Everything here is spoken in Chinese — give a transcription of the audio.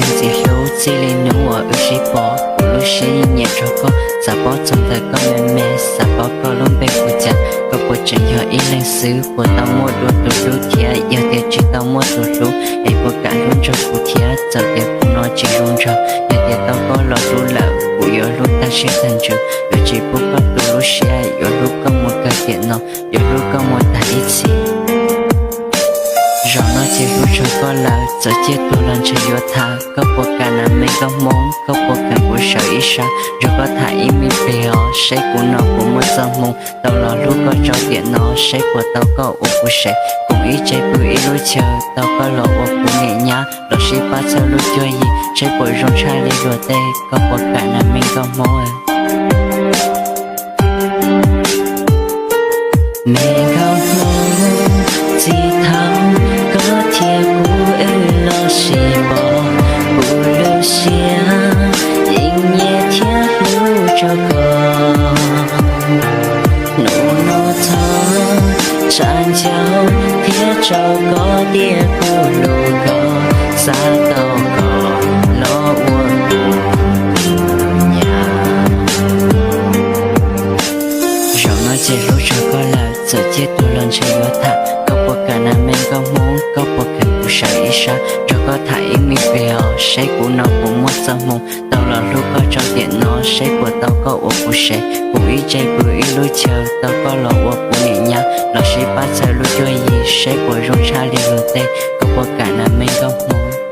自路，这里努我28，不如是一年超过，3包总的个妹妹，3包个拢被负责，个不只有104，活到末路都路贴，有点知道末路路，也不敢路着不贴，早点不拿金融着，有点到个老路了，不有路但是等着，有几不个路线，有路跟我个电脑，有路跟我在一起。让那些路程过来，这些多人只有他，个不敢那每个梦，个不敢不受一伤。如果他一米标，谁不能不摸着梦？到了路个找电脑，谁不到个我不谁？公益这步一路求，到个了我不念呀，老是把车路决意，谁不用查理落地，个不敢那每个梦每个梦几趟。个铁骨与了细胞，不留下阴夜天路这个努头山脚铁着个铁骨路个撒到个了我不呀，让那些路这个来，这些多人只有他。不敢那每个梦，个不肯不舍一杀。如果他一米标，谁不能不摸着梦？到了路个找电脑，谁不到个我不谁？不一这不一路求，到个了我不念呀。老是把车路决意，谁不用查理路得？个不敢那每个梦。